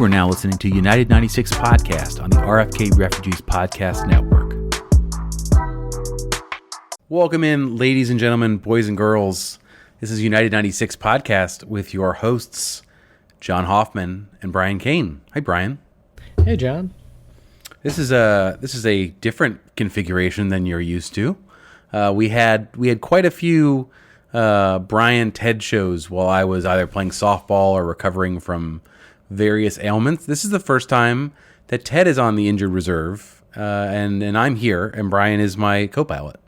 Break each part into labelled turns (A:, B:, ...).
A: are now listening to United 96 Podcast on the RFK Refugees Podcast Network. Welcome in, ladies and gentlemen, boys and girls. This is United 96 Podcast with your hosts, John Hoffman and Brian Kane. Hi, Brian.
B: Hey, John.
A: This is a different configuration than you're used to. We had quite a few Brian Ted shows while I was either playing softball or recovering from various ailments. This is the first time that Ted is on the injured reserve, and I'm here, and Brian is my co-pilot.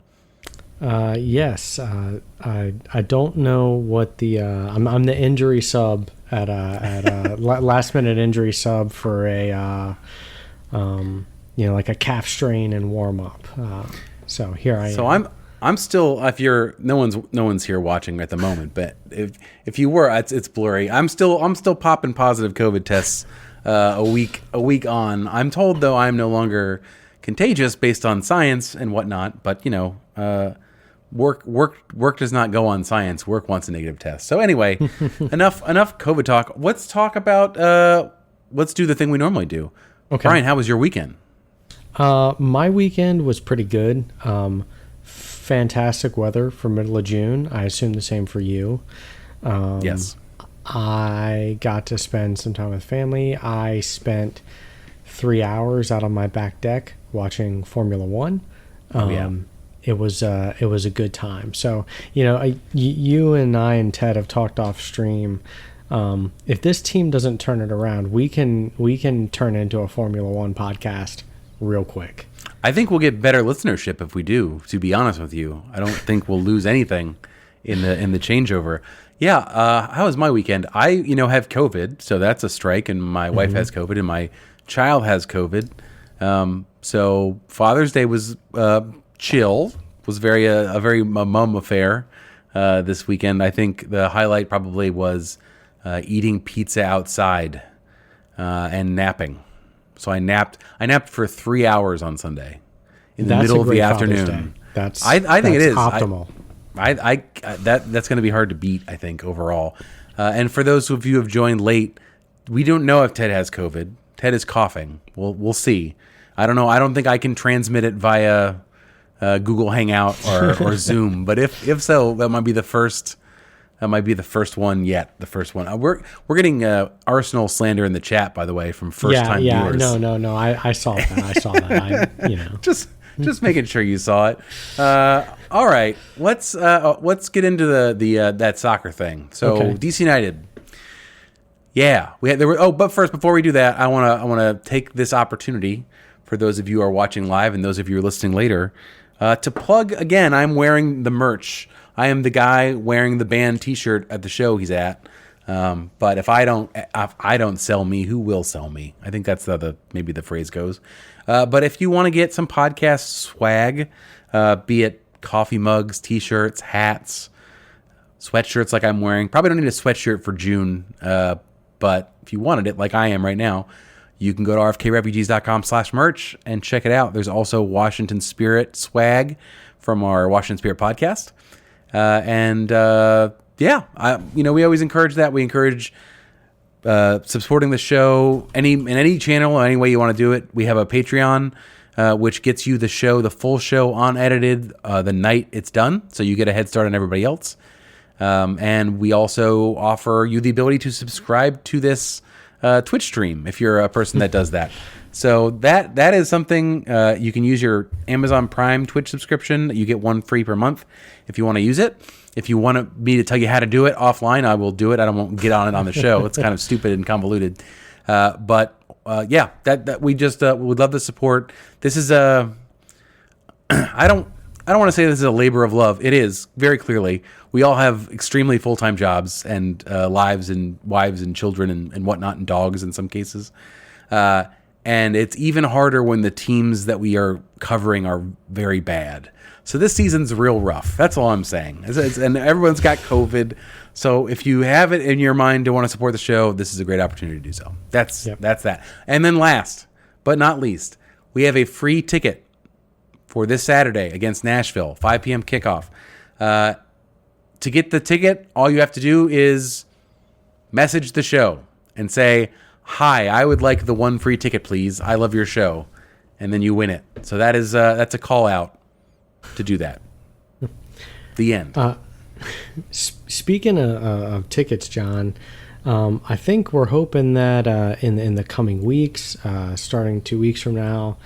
B: Yes. I don't know what the I'm the injury sub at a last minute injury sub for a like a calf strain and warm up. So here I am.
A: So I'm still, if you're, no one's here watching at the moment, but if you were, it's blurry. I'm still popping positive COVID tests a week on. I'm told though I'm no longer contagious based on science and whatnot, but work does not go on science. Work wants a negative test. So anyway, enough COVID talk. Let's talk about let's do the thing we normally do. Okay. Brian, how was your weekend?
B: My weekend was pretty good. Fantastic weather for middle of June. I assume the same for you.
A: Yes.
B: I got to spend some time with family. I spent 3 hours out on my back deck watching Formula One. It was a good time. So, you and I and Ted have talked off stream. If this team doesn't turn it around, we can turn into a Formula One podcast real quick.
A: I think we'll get better listenership if we do, to be honest with you. I don't think we'll lose anything in the changeover. Yeah, how was my weekend? I, have COVID, so that's a strike, and my wife has COVID, and my child has COVID. So Father's Day was chill. Was a very mum affair this weekend. I think the highlight probably was eating pizza outside and napping. So I napped for 3 hours on Sunday in the middle of the afternoon. I think it is
B: optimal.
A: That's going to be hard to beat, I think, overall. And for those of you who have joined late, we don't know if Ted has COVID. Ted is coughing. We'll see. I don't know. I don't think I can transmit it via Google Hangout or Zoom. But if so, that might be the first. That might be the first one yet. The first one. We're getting Arsenal slander in the chat, by the way, from first-time viewers.
B: No. I saw that.
A: Just making sure you saw it. All right, let's get into the that soccer thing. So okay. DC United. Yeah, but first, before we do that, I wanna take this opportunity for those of you who are watching live and those of you who are listening later to plug again. I'm wearing the merch. I am the guy wearing the band T-shirt at the show he's at. But if I don't sell me, who will sell me? I think that's maybe the phrase goes. But if you want to get some podcast swag, be it coffee mugs, T-shirts, hats, sweatshirts like I'm wearing. Probably don't need a sweatshirt for June. But if you wanted it like I am right now, you can go to rfkrefugees.com/merch and check it out. There's also Washington Spirit swag from our Washington Spirit podcast. We always encourage that. We encourage supporting the show in any channel, any way you want to do it. We have a Patreon, which gets you the full show unedited the night it's done, so you get a head start on everybody else. And we also offer you the ability to subscribe to this Twitch stream if you're a person that does that. So that is something you can use your Amazon Prime Twitch subscription. You get one free per month if you want to use it. If you want me to tell you how to do it offline, I will do it. I won't get on it on the show. It's kind of stupid and convoluted. But we just would love the support. This is I don't want to say this is a labor of love. It is, very clearly. We all have extremely full-time jobs and lives and wives and children and whatnot and dogs in some cases. And it's even harder when the teams that we are covering are very bad. So this season's real rough. That's all I'm saying. And everyone's got COVID. So if you have it in your mind to want to support the show, this is a great opportunity to do so. That's that. And then last but not least, we have a free ticket for this Saturday against Nashville, 5 p.m. kickoff. To get the ticket, all you have to do is message the show and say, hi, I would like the one free ticket, please. I love your show. And then you win it. So that's a call out to do that. The end.
B: Speaking of tickets, John, I think we're hoping that in the coming weeks, starting 2 weeks from now,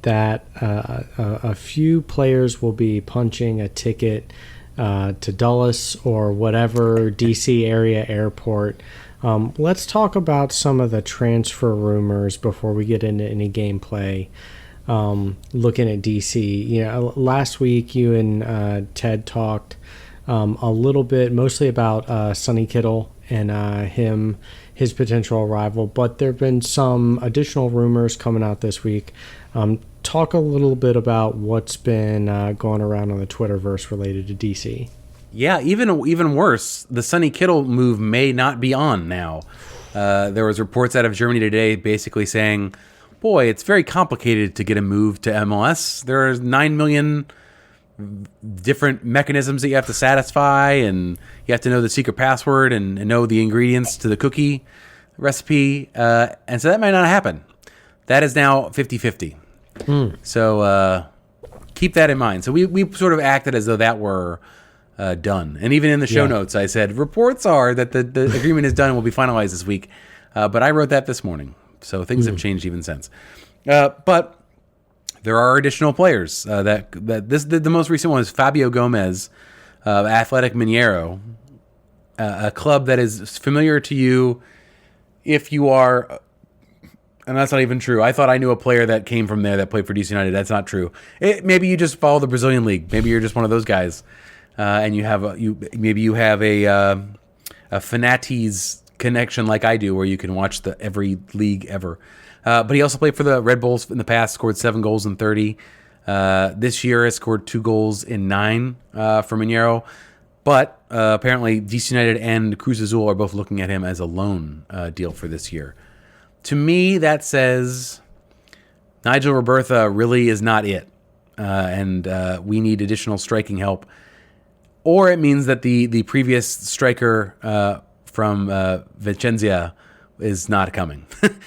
B: that a few players will be punching a ticket to Dulles or whatever DC area airport. Let's talk about some of the transfer rumors before we get into any gameplay. Looking at DC, last week you and Ted talked a little bit, mostly about Sonny Kittle and his potential arrival, but there have been some additional rumors coming out this week. Talk a little bit about what's been going around on the Twitterverse related to DC.
A: Yeah, even worse, the Sonny Kittle move may not be on now. There was reports out of Germany today basically saying, boy, it's very complicated to get a move to MLS. There are 9 million different mechanisms that you have to satisfy, and you have to know the secret password and know the ingredients to the cookie recipe. And so that might not happen. That is now 50-50. So keep that in mind. So we sort of acted as though that were done. And even in the show notes, I said, reports are that the agreement is done and will be finalized this week. But I wrote that this morning. So things have changed even since. But there are additional players. The most recent one is Fabio Gomez, Athletic Mineiro, a club that is familiar to you if you are... And that's not even true. I thought I knew a player that came from there that played for DC United. That's not true. Maybe you just follow the Brazilian league. Maybe you're just one of those guys, and you have a Fanatis connection like I do, where you can watch every league ever. But he also played for the Red Bulls in the past. Scored 7 goals in 30. This year has scored 2 goals in 9 for Mineiro. But apparently, DC United and Cruz Azul are both looking at him as a loan deal for this year. To me, that says Nigel Robertha really is not it, and we need additional striking help. Or it means that the previous striker from Vicenza is not coming,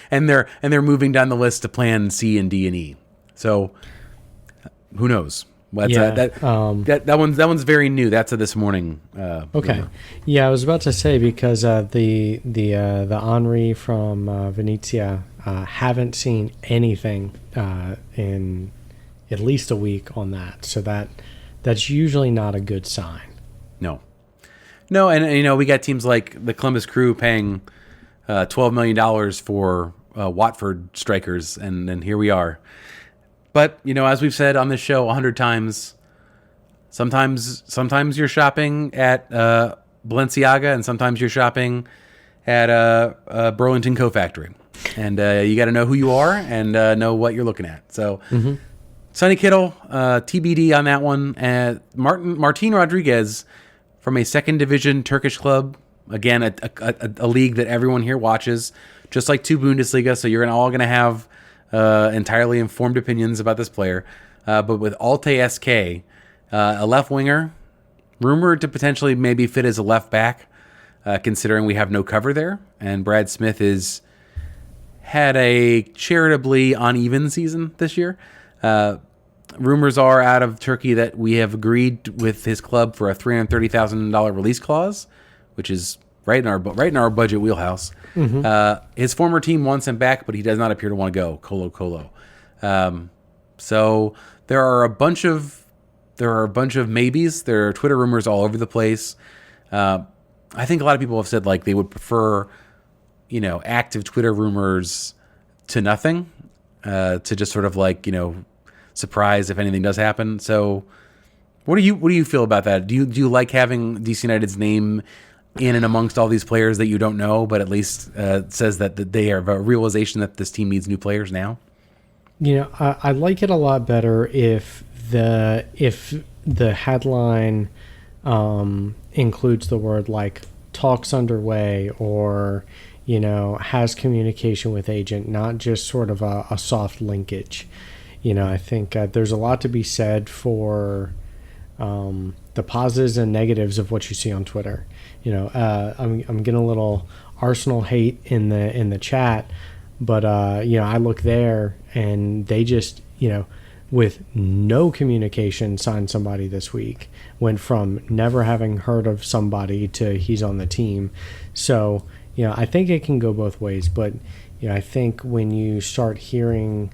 A: and they're moving down the list to Plan C and D and E. So who knows? That one's very new. That's a this morning.
B: Okay,
A: rumor.
B: Yeah, I was about to say because the Henri from Venezia haven't seen anything in at least a week on that, so that's usually not a good sign.
A: No, and we got teams like the Columbus Crew paying $12 million for Watford strikers, and here we are. But, as we've said on this show 100 times, sometimes you're shopping at Balenciaga and sometimes you're shopping at Burlington Coat Factory. And you got to know who you are and know what you're looking at. So, Sonny Kittle, TBD on that one. Martin Rodriguez from a second division Turkish club. Again, a league that everyone here watches, just like 2 Bundesliga. So you're all going to have entirely informed opinions about this player, but with Alte SK, a left winger, rumored to potentially maybe fit as a left back, considering we have no cover there, and Brad Smith had a charitably uneven season this year. Rumors are out of Turkey that we have agreed with his club for a $330,000 release clause, which is right in our budget wheelhouse. His former team wants him back, but he does not appear to want to go. Colo. So there are a bunch of maybes. There are Twitter rumors all over the place. I think a lot of people have said like they would prefer, active Twitter rumors to nothing, to just sort of like surprise if anything does happen. So what do you feel about that? Do you like having DC United's name in and amongst all these players that you don't know, but at least says that they have a realization that this team needs new players now?
B: I like it a lot better if the headline includes the word like talks underway or has communication with agent, not just sort of a soft linkage. I think there's a lot to be said for the positives and negatives of what you see on Twitter. I'm getting a little Arsenal hate in the chat, but I look there and they just with no communication signed somebody this week. Went from never having heard of somebody to he's on the team. So I think it can go both ways, but I think when you start hearing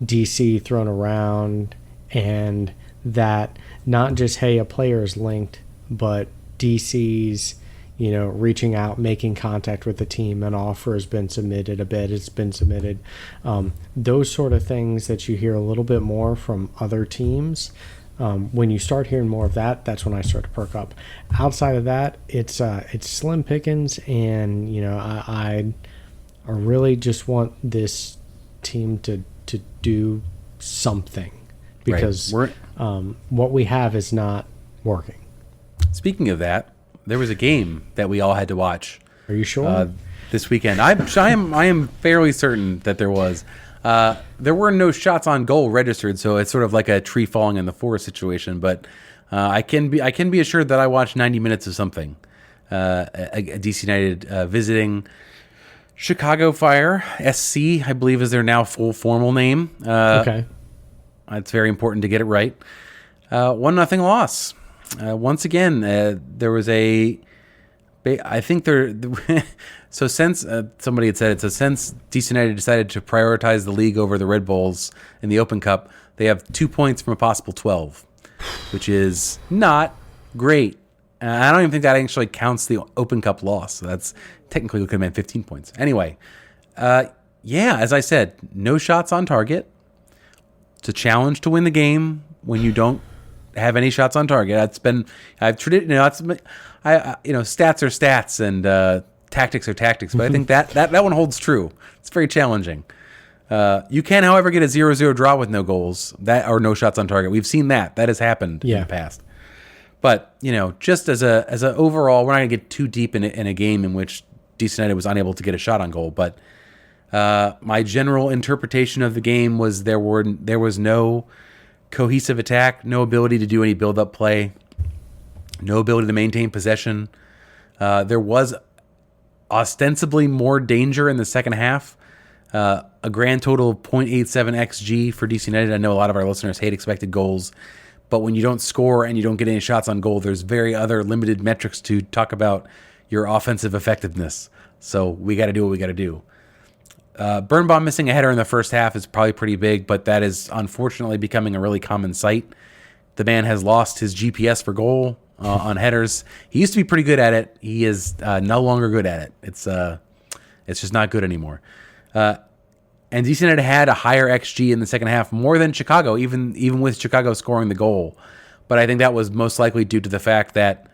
B: DC thrown around, and that not just, hey, a player is linked, but DC's reaching out, making contact with the team, an offer has been submitted, a bid has been submitted, those sort of things that you hear a little bit more from other teams. When you start hearing more of that, that's when I start to perk up. Outside of that, it's slim pickings, and I really just want this team to do something, because what we have is not working.
A: Speaking of that, there was a game that we all had to watch.
B: Are you sure?
A: This weekend, I am fairly certain that there was. There were no shots on goal registered, so it's sort of like a tree falling in the forest situation. But I can be assured that I watched 90 minutes of something. DC United visiting Chicago Fire SC, I believe, is their now full formal name.
B: Okay,
A: it's very important to get it right. 1-0 loss. Once again, there was I think there. So since somebody had said it, so since DC United decided to prioritize the league over the Red Bulls in the Open Cup, they have 2 points from a possible 12, which is not great. I don't even think that actually counts the Open Cup loss. So that's technically could have been 15 points. Anyway, as I said, no shots on target. It's a challenge to win the game when you don't have any shots on target. Stats are stats and tactics are tactics, but I think that one holds true. It's very challenging. You can, however, get a 0-0 draw with no goals or no shots on target. We've seen that has happened in the past. But just as a overall, we're not going to get too deep in a game in which DC United was unable to get a shot on goal. But my general interpretation of the game was there was no cohesive attack, no ability to do any build-up play, no ability to maintain possession. There was ostensibly more danger in the second half. A grand total of 0.87 XG for DC United. I know a lot of our listeners hate expected goals, but when you don't score and you don't get any shots on goal, there's very other limited metrics to talk about your offensive effectiveness. So we got to do what we got to do. Birnbaum missing a header in the first half is probably pretty big, but that is unfortunately becoming a really common sight. The man has lost his GPS for goal on headers. He used to be pretty good at it. He is no longer good at it. It's just not good anymore. And DC United had a higher XG in the second half, more than Chicago, even with Chicago scoring the goal. But I think that was most likely due to the fact that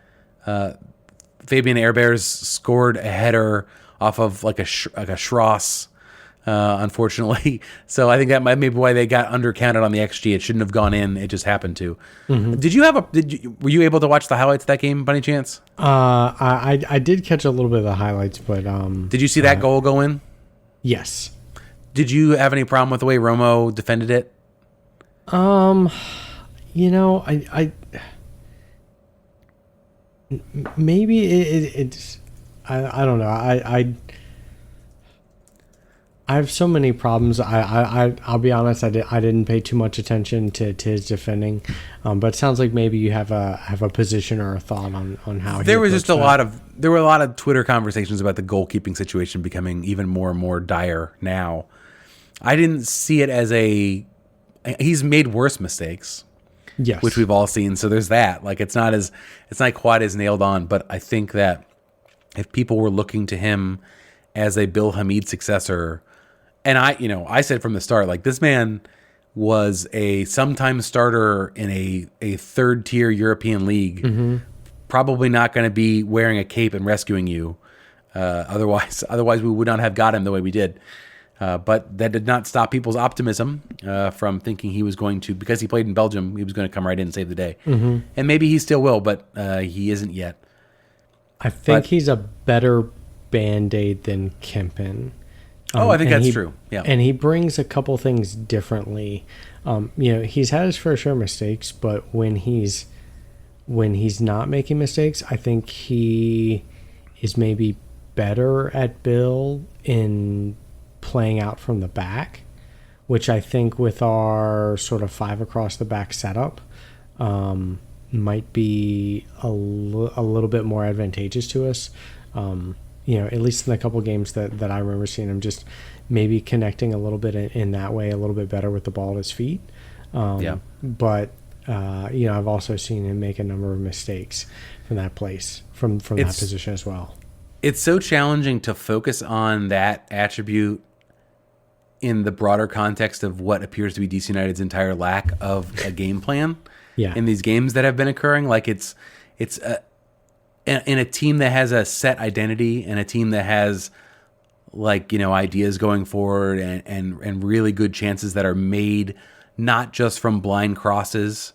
A: Fabian Herbers scored a header off of like a Schross, unfortunately. So I think that might be why they got undercounted on the XG. It shouldn't have gone in. It just happened to. Mm-hmm. Were you able to watch the highlights of that game by any chance?
B: I did catch a little bit of the highlights, but
A: did you see that goal go in?
B: Yes.
A: Did you have any problem with the way Romo defended it?
B: I maybe it's I don't know. I have so many problems. I'll be honest. I didn't pay too much attention to his defending, but it sounds like maybe you have a position or a thought on how
A: there was just there were a lot of Twitter conversations about the goalkeeping situation becoming even more and more dire now. I didn't see it as he's made worse mistakes,
B: yes,
A: which we've all seen. So there's that. Like it's not quite as nailed on. But I think that if people were looking to him as a Bill Hamid successor, and I said from the start, like this man was a sometime starter in a third tier European league, mm-hmm. probably not going to be wearing a cape and rescuing you. Otherwise we would not have got him the way we did. But that did not stop people's optimism from thinking he was going to, because he played in Belgium, he was going to come right in and save the day. Mm-hmm. And maybe he still will, but he isn't yet.
B: I think he's a better Band-Aid than Kempin.
A: I think that's true. Yeah,
B: and he brings a couple things differently. He's had his fair share of mistakes, but when he's not making mistakes, I think he is maybe better at Bill in playing out from the back, which I think with our sort of 5 across the back setup might be a little bit more advantageous to us. At least in the couple games that I remember seeing him just maybe connecting a little bit in that way, a little bit better with the ball at his feet. But I've also seen him make a number of mistakes from that place, from that position as well.
A: It's so challenging to focus on that attribute in the broader context of what appears to be DC United's entire lack of a game plan in these games that have been occurring. Like it's in a team that has a set identity and a team that has ideas going forward and really good chances that are made not just from blind crosses,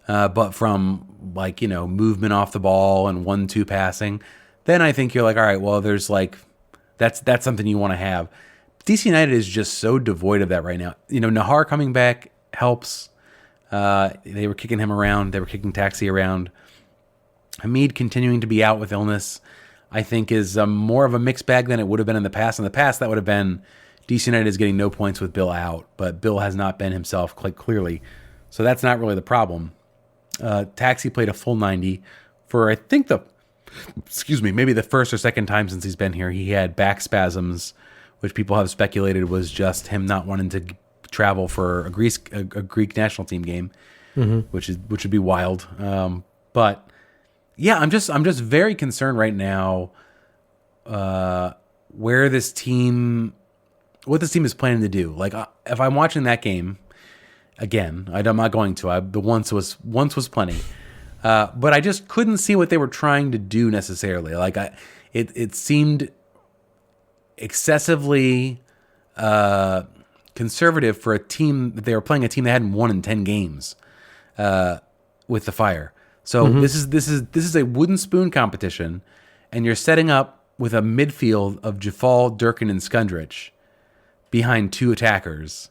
A: but from movement off the ball and 1-2 passing. Then I think you're like, all right, well, there's that's something you want to have. DC United is just so devoid of that right now. Nahar coming back helps. They were kicking him around. They were kicking Taxi around. Hamid continuing to be out with illness, I think, is more of a mixed bag than it would have been in the past. In the past, that would have been DC United is getting no points with Bill out, but Bill has not been himself quite clearly. So that's not really the problem. Taxi played a full 90 for, I think, maybe the first or second time since he's been here. He had back spasms, which people have speculated was just him not wanting to travel for a Greek national team game, which would be wild. But yeah, I'm just very concerned right now what this team is planning to do. Like if I'm watching that game again, I'm not going to. The once was plenty, but I just couldn't see what they were trying to do necessarily. Like it seemed excessively conservative for a team that they were playing, a team that hadn't won in 10 games with the Fire. So this is a wooden spoon competition, and you're setting up with a midfield of Jafal, Durkin, and Skundrich behind 2 attackers.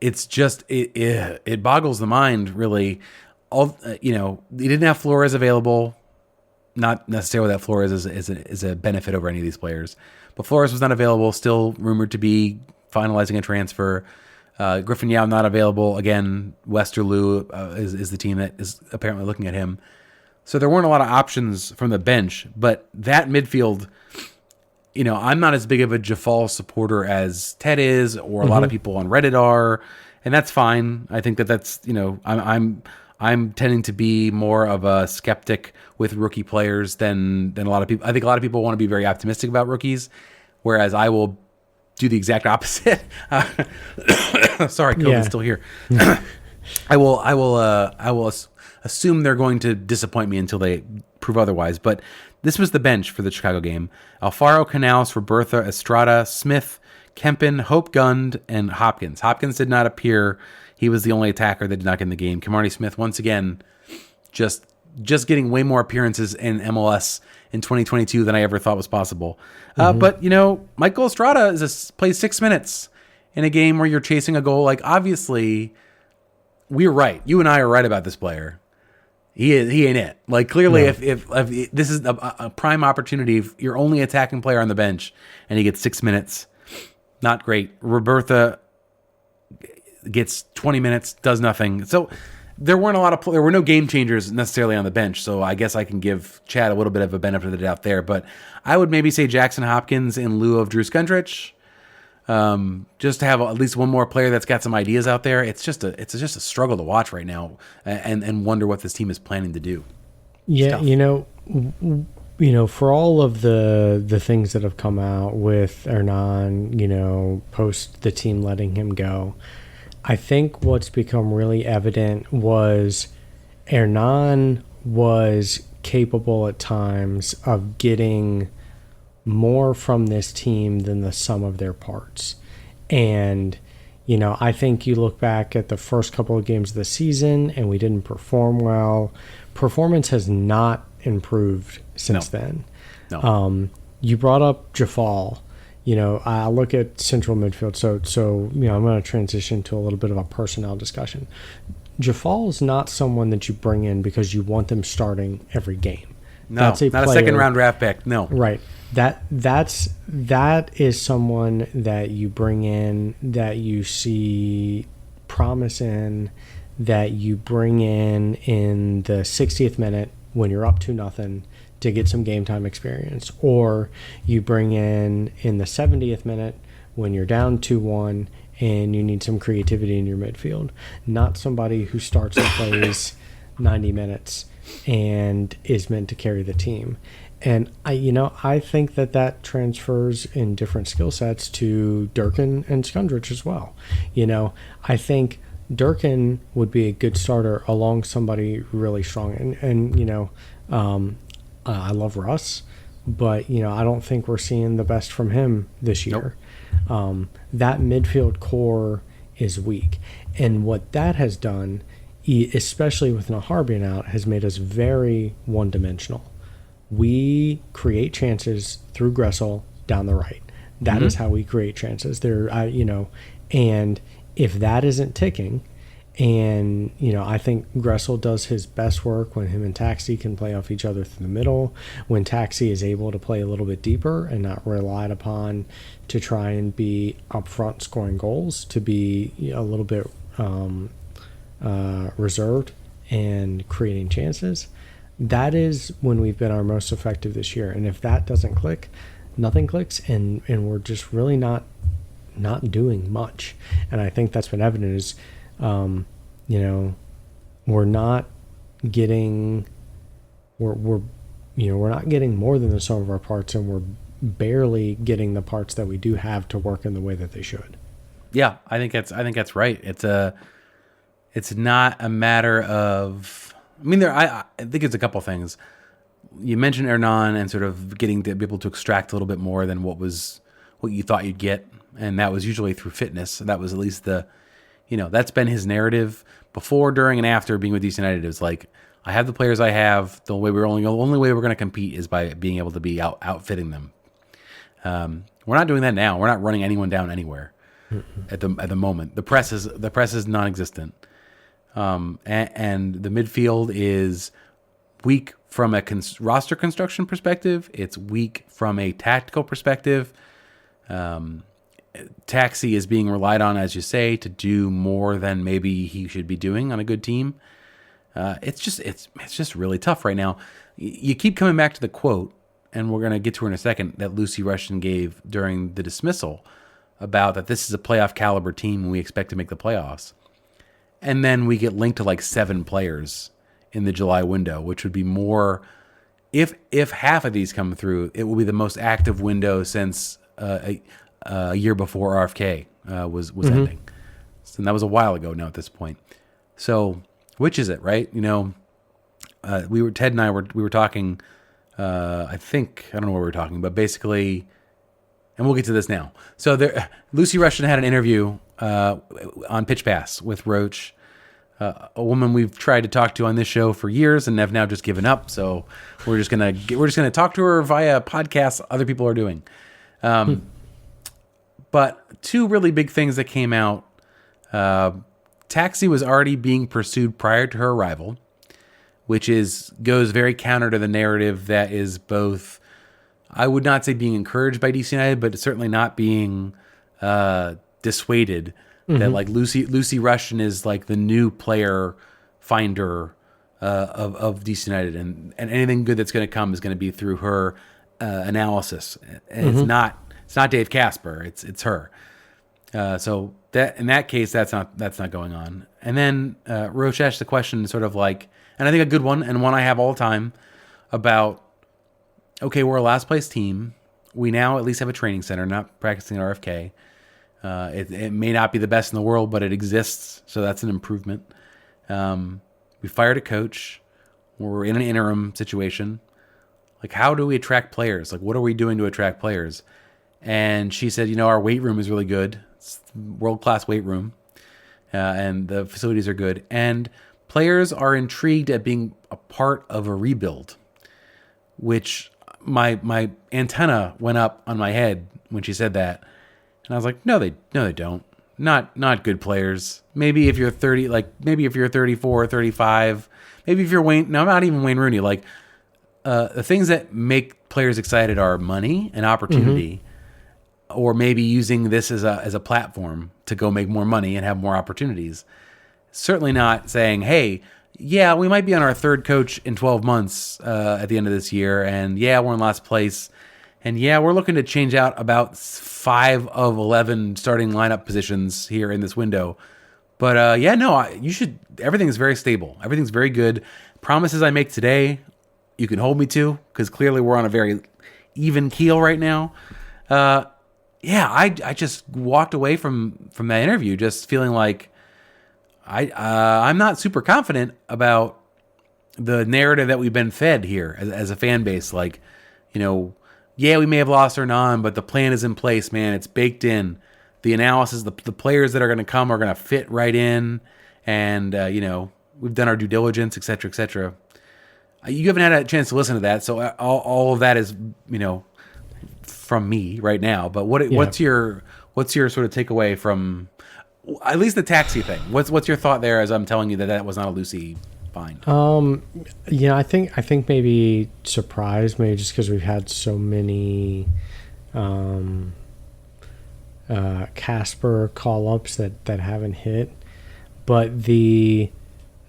A: It's just it boggles the mind, really. They didn't have Flores available. Not necessarily that Flores is a benefit over any of these players, but Flores was not available. Still rumored to be finalizing a transfer. Griffin Yao not available. Again, Westerlo is the team that is apparently looking at him. So there weren't a lot of options from the bench, but that midfield, I'm not as big of a Jafal supporter as Ted is, or a lot of people on Reddit are, and that's fine. I think that's, I'm tending to be more of a skeptic with rookie players than a lot of people. I think a lot of people want to be very optimistic about rookies, whereas I will do the exact opposite. Sorry, COVID's still here. I will assume they're going to disappoint me until they prove otherwise. But this was the bench for the Chicago game: Alfaro, Canales, Robertha, Estrada, Smith, Kempin, Hope Gund, and Hopkins. Hopkins did not appear. He was the only attacker that did not get in the game. Kamari Smith, once again, just getting way more appearances in MLS in 2022 than I ever thought was possible. But, Michael Estrada plays 6 minutes in a game where you're chasing a goal. Like, obviously, we're right. You and I are right about this player. He ain't it. Like, clearly, if this is a prime opportunity, if you're only attacking player on the bench and he gets 6 minutes, not great. Robertha gets 20 minutes, does nothing. So there were no game changers necessarily on the bench. So I guess I can give Chad a little bit of a benefit of the doubt there. But I would maybe say Jackson Hopkins in lieu of Drew Skundrich, just to have at least one more player that's got some ideas out there. It's just a struggle to watch right now, and wonder what this team is planning to do.
B: Yeah, for all of the things that have come out with Hernan, post the team letting him go, I think what's become really evident was Hernan was capable at times of getting more from this team than the sum of their parts. And, I think you look back at the first couple of games of the season and we didn't perform well. Performance has not improved since then. No. You brought up Jafal. I look at central midfield. So I'm going to transition to a little bit of a personnel discussion. Jafal is not someone that you bring in because you want them starting every game.
A: No,
B: That's a
A: not
B: player,
A: a second round draft pick. No.
B: Right. That is someone that you bring in, that you see promise in, that you bring in the 60th minute when you're up 2-0 to get some game time experience, or you bring in the 70th minute when you're down 2-1 and you need some creativity in your midfield. Not somebody who starts and plays 90 minutes and is meant to carry the team. And I think that transfers in different skill sets to Durkin and Skundrich as well. I think Durkin would be a good starter along somebody really strong. And I love Russ, but I don't think we're seeing the best from him this year. Nope. That midfield core is weak, and what that has done, especially with Nahar being out, has made us very one-dimensional. We create chances through Gressel down the right. That is how we create chances. And if that isn't ticking, and I think Gressel does his best work when him and Taxi can play off each other through the middle, when Taxi is able to play a little bit deeper and not relied upon to try and be up front scoring goals, to be a little bit reserved and creating chances. That is when we've been our most effective this year. And if that doesn't click, nothing clicks, and we're just really not doing much. And I think that's been evident is, we're not getting we're not getting more than the sum of our parts, and we're barely getting the parts that we do have to work in the way that they should.
A: Yeah, I think that's right. It's not a matter of. I think it's a couple things. You mentioned Hernan and sort of getting to be able to extract a little bit more than what you thought you'd get, and that was usually through fitness. That was at least that's been his narrative before, during, and after being with DC United. It was like, I have the players I have. The only way we're going to compete is by being able to be outfitting them. We're not doing that now. We're not running anyone down anywhere at the moment. The press is non-existent. And the midfield is weak from a roster construction perspective. It's weak from a tactical perspective. Taxi is being relied on, as you say, to do more than maybe he should be doing on a good team. It's just really tough right now. You keep coming back to the quote, and we're going to get to her in a second, that Lucy Rushton gave during the dismissal about that this is a playoff caliber team and we expect to make the playoffs. And then we get linked to like 7 players in the July window, which would be more. If half of these come through, it will be the most active window since a year before RFK was ending. And that was a while ago now at this point. So which is it, right? Ted and I were talking. I don't know what we were talking, but basically, and we'll get to this now. So Lucy Rushton had an interview on Pitch Pass with Roach, a woman we've tried to talk to on this show for years and have now just given up. So we're just gonna talk to her via podcasts other people are doing. But 2 really big things that came out. Taxi was already being pursued prior to her arrival, which goes very counter to the narrative that is both, I would not say being encouraged by DC United, but certainly not being dissuaded that like Lucy Rushton is like the new player finder of DC United, and anything good that's going to come is going to be through her analysis. And it's not Dave Casper, it's her. So that in that case, that's not going on. And then Roach asked the question, sort of like, and I think a good one, and one I have all the time, about, okay, we're a last place team. We now at least have a training center, not practicing at RFK. It may not be the best in the world, but it exists, so that's an improvement. We fired a coach. We're in an interim situation. Like, how do we attract players? Like, what are we doing to attract players? And she said, our weight room is really good. It's world-class weight room, and the facilities are good. And players are intrigued at being a part of a rebuild, which my antenna went up on my head when she said that. And I was like, no, they don't. Not good players. Maybe if you're 34 or 35, maybe if you're Wayne, no, not even Wayne Rooney. Like, the things that make players excited are money and opportunity, or maybe using this as a platform to go make more money and have more opportunities. Certainly not saying, hey, yeah, we might be on our third coach in 12 months at the end of this year, and yeah, we're in last place, and yeah, we're looking to change out about 5 of 11 starting lineup positions here in this window. But yeah, no, you should. Everything's very stable. Everything's very good. Promises I make today, you can hold me to, because clearly we're on a very even keel right now. Yeah, I just walked away from that interview just feeling like I'm not super confident about the narrative that we've been fed here as a fan base. Like, yeah, we may have lost our non, but the plan is in place, man. It's baked in. The analysis, the players that are going to come are going to fit right in, and we've done our due diligence, et cetera, et cetera. You haven't had a chance to listen to that, so all of that is from me right now. But what's your sort of takeaway from at least the taxi thing? What's your thought there as I'm telling you that was not a Lucy find?
B: I think maybe surprised, maybe just because we've had so many Casper call-ups that haven't hit. But the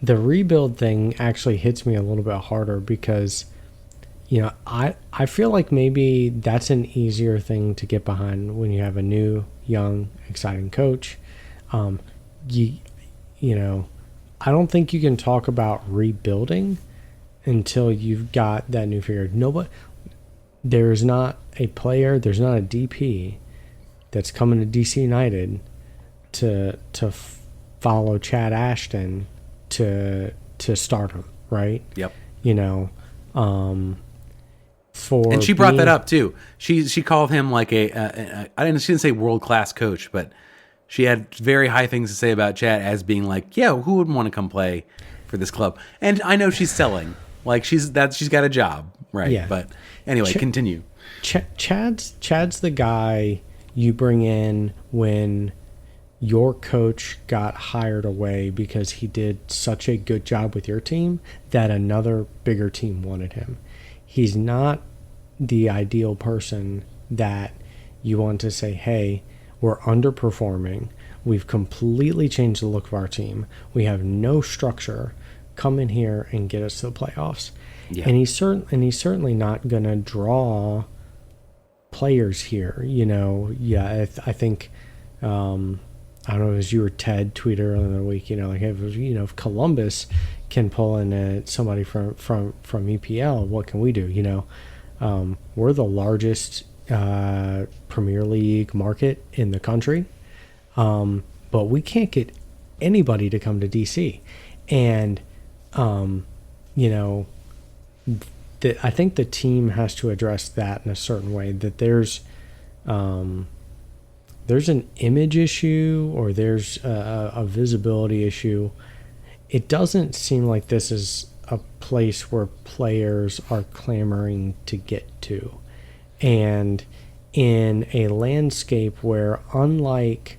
B: rebuild thing actually hits me a little bit harder because I feel like maybe that's an easier thing to get behind when you have a new, young, exciting coach. I don't think you can talk about rebuilding until you've got that new figure. There's not a player, there's not a DP that's coming to DC United to follow Chad Ashton to start him, right?
A: Yep.
B: And
A: she brought that up too. She called him like she didn't say world-class coach, but she had very high things to say about Chad as being like, yeah, who wouldn't want to come play for this club? And I know she's selling, like she's got a job, right? Yeah. But anyway, continue.
B: Chad's the guy you bring in when your coach got hired away because he did such a good job with your team that another bigger team wanted him. He's not the ideal person that you want to say, hey, we're underperforming. We've completely changed the look of our team. We have no structure. Come in here and get us to the playoffs. Yeah. And he's certainly not going to draw players here. I think, I don't know, as you or Ted tweeted earlier in the week, if Columbus can pull in somebody from EPL, what can we do? We're the largest Premier League market in the country, but we can't get anybody to come to DC. And I think the team has to address that in a certain way, that there's an image issue or there's a visibility issue. It doesn't seem like this is a place where players are clamoring to get to. And in a landscape where, unlike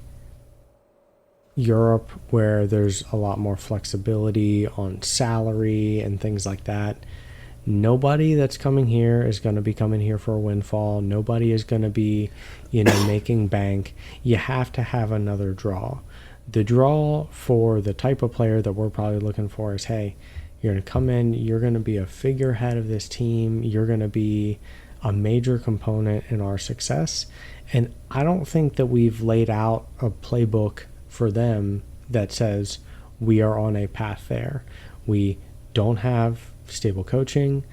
B: Europe, where there's a lot more flexibility on salary and things like that, nobody that's coming here is going to be coming here for a windfall. Nobody is going to be, making bank. You have to have another draw. The draw for the type of player that we're probably looking for is, hey, you're going to come in, you're going to be a figurehead of this team, you're going to be a major component in our success. And I don't think that we've laid out a playbook for them that says we are on a path there. We don't have stable coaching.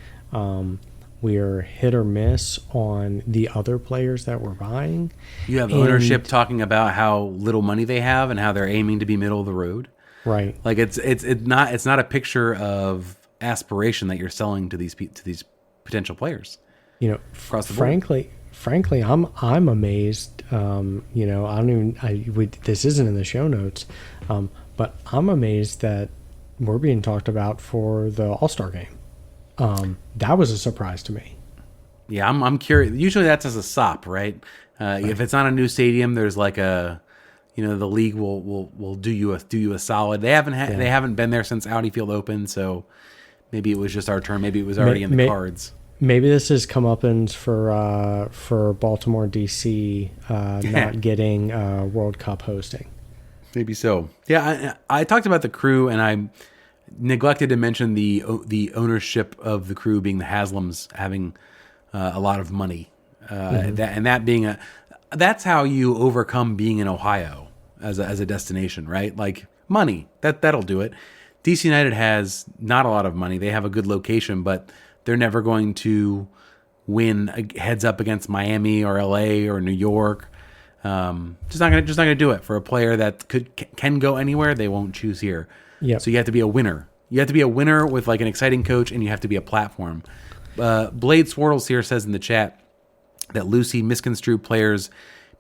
B: We are hit or miss on the other players that we're buying.
A: You have ownership talking about how little money they have and how they're aiming to be middle of the road.
B: Right.
A: Like it's not a picture of aspiration that you're selling to these potential players.
B: Across the board. Frankly, I'm amazed. This isn't in the show notes, but I'm amazed that we're being talked about for the All-Star game. That was a surprise to me.
A: Yeah, I'm curious. Usually that's as a SOP, right? If it's on a new stadium, there's like the league will do you a solid. They haven't been there since Audi Field opened, so Maybe it was just our turn. Maybe it was already in the cards.
B: Maybe this is comeuppance for Baltimore, DC, not getting World Cup hosting.
A: Maybe so. Yeah, I talked about the Crew, and I neglected to mention the ownership of the Crew being the Haslams having a lot of money. That's how you overcome being in Ohio as a destination, right? Like money, that'll do it. DC United has not a lot of money. They have a good location, but they're never going to win heads up against Miami or LA or New York. Just not gonna do it for a player that can go anywhere. They won't choose here.
B: Yep.
A: So you have to be a winner. You have to be a winner with like an exciting coach, and you have to be a platform. Blade Swartles here says in the chat that Lucy misconstrued players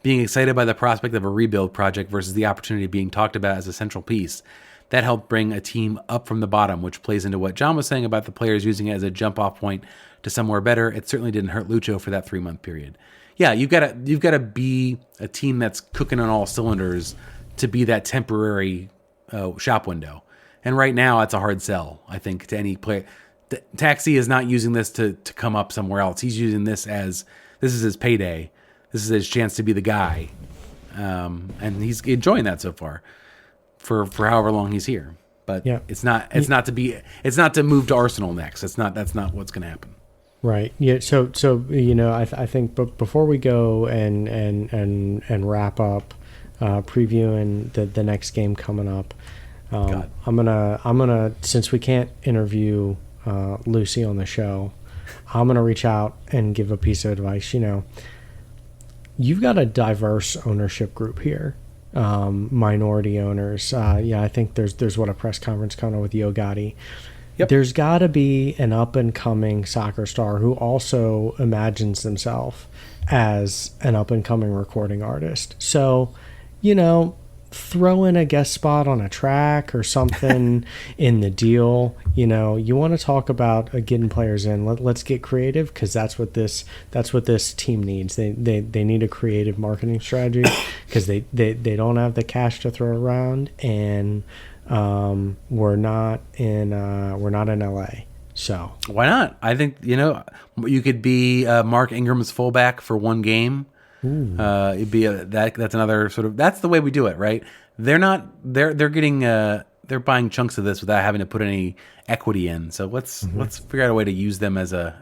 A: being excited by the prospect of a rebuild project versus the opportunity being talked about as a central piece. That helped bring a team up from the bottom, which plays into what John was saying about the players using it as a jump-off point to somewhere better. It certainly didn't hurt Lucho for that 3-month period. Yeah, you've got to be a team that's cooking on all cylinders to be that temporary shop window. And right now, it's a hard sell, I think, to any player. Taxi is not using this to come up somewhere else. He's using this as this is his payday. This is his chance to be the guy, and he's enjoying that so far for however long he's here. But it's not to move to Arsenal next. That's not what's going to happen.
B: Right. Yeah. So I think before we go and wrap up previewing the next game coming up, I'm gonna since we can't interview Lucy on the show, I'm gonna reach out and give a piece of advice. You've got a diverse ownership group here. Minority owners. I think there's a press conference coming with Yo Gotti. Yep. There's got to be an up-and-coming soccer star who also imagines themselves as an up-and-coming recording artist. So, throw in a guest spot on a track or something in the deal. You want to talk about getting players in. Let's get creative, because that's what this team needs. They need a creative marketing strategy because they don't have the cash to throw around, and we're not in LA. So
A: why not? I think you could be Mark Ingram's fullback for one game. It'd be that's another sort of, that's the way we do it, right? They're getting they're buying chunks of this without having to put any equity in. So let's figure out a way to use them as a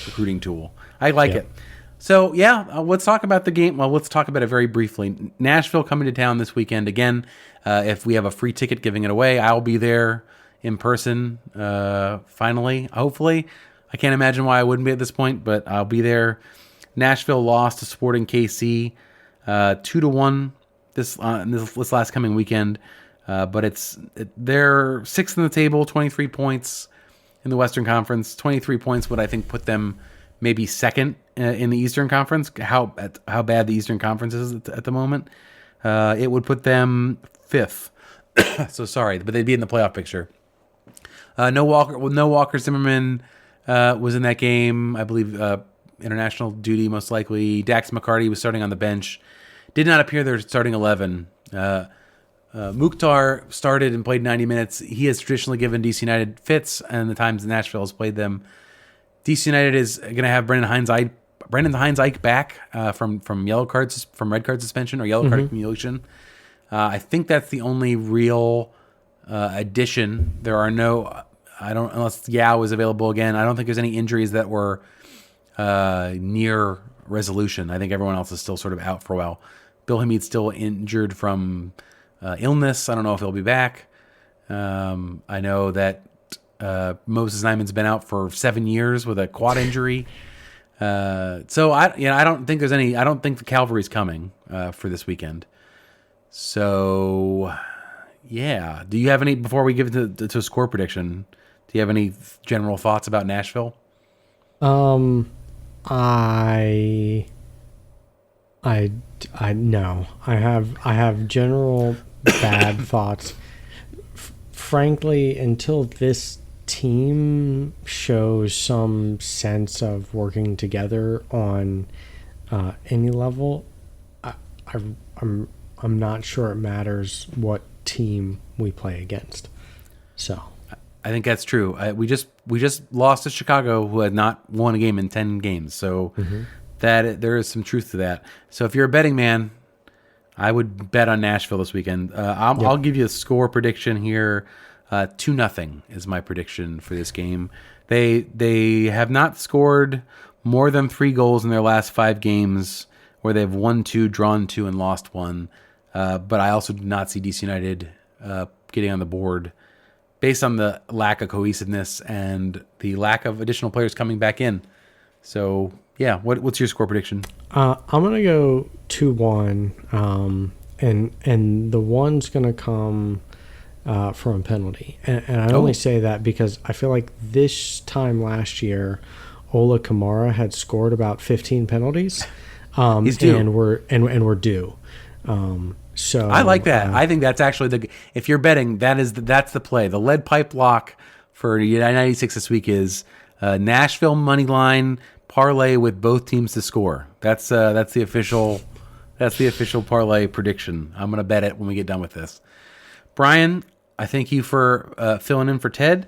A: recruiting tool. I like it. So let's talk about the game. Well, let's talk about it very briefly. Nashville coming to town this weekend again. If we have a free ticket, giving it away, I'll be there in person. Finally, hopefully. I can't imagine why I wouldn't be at this point, but I'll be there. Nashville lost to Sporting KC 2-1 this last coming weekend, but they're sixth in the table, 23 points in the Western Conference. 23 points would, I think, put them maybe second in the Eastern Conference. How bad the Eastern Conference is at the moment, it would put them fifth. So sorry, but they'd be in the playoff picture. No Walker Zimmerman was in that game, I believe. International duty, most likely. Dax McCarty was starting on the bench. Did not appear their starting 11. Mukhtar started and played 90 minutes. He has traditionally given DC United fits, and the times Nashville has played them. DC United is going to have Brendan Hines-Ike back from red card suspension or yellow card accumulation. I think that's the only real addition. There are no, unless Yao is available again. I don't think there's any injuries that were near resolution. I think everyone else is still sort of out for a while. Bill Hamid's still injured from illness. I don't know if he'll be back. I know that Moses Nyman's been out for 7 years with a quad injury. So I don't think I don't think the Cavalry's coming for this weekend. So yeah, do you have any, before we give it to a score prediction, do you have any general thoughts about Nashville?
B: I no. I have general bad thoughts. Frankly, until this team shows some sense of working together on any level, I'm not sure it matters what team we play against. So
A: I think that's true. We just lost to Chicago, who had not won a game in 10 games. So that there is some truth to that. So if you're a betting man, I would bet on Nashville this weekend. I'll give you a score prediction here. 2-0 is my prediction for this game. They have not scored more than 3 goals in their last 5 games, where they've won 2, drawn 2, and lost 1. But I also do not see DC United getting on the board based on the lack of cohesiveness and the lack of additional players coming back in. So, yeah, what's your score prediction?
B: I'm going to go 2-1, and the one's going to come from a penalty. And I only say that because I feel like this time last year, Ola Kamara had scored about 15 penalties.
A: He's due.
B: And we're due. So
A: I like that. I think that's actually if you're betting, that's the play. The lead pipe lock for United 96 this week is Nashville money line parlay with both teams to score. That's the official parlay prediction. I'm gonna bet it when we get done with this. Brian, I thank you for filling in for Ted.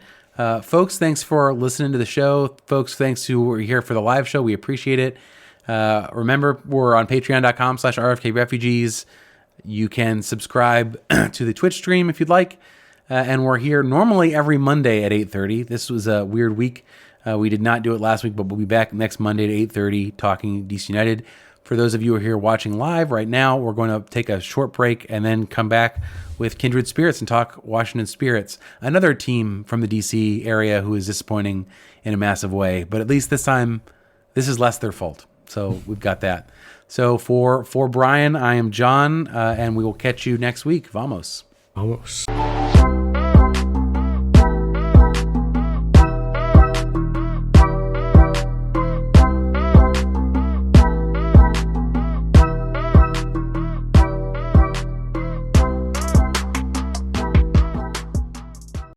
A: Folks, thanks for listening to the show. Folks, thanks who were here for the live show. We appreciate it. Remember, we're on patreon.com/RFK Refugees. You can subscribe to the Twitch stream if you'd like. And we're here normally every Monday at 8:30. This was a weird week. We did not do it last week, but we'll be back next Monday at 8:30 talking DC United. For those of you who are here watching live right now, we're going to take a short break and then come back with Kindred Spirits and talk Washington Spirits, another team from the DC area who is disappointing in a massive way. But at least this time, this is less their fault. So we've got that. So for Brian, I am John, and we will catch you next week. Vamos.
B: Vamos.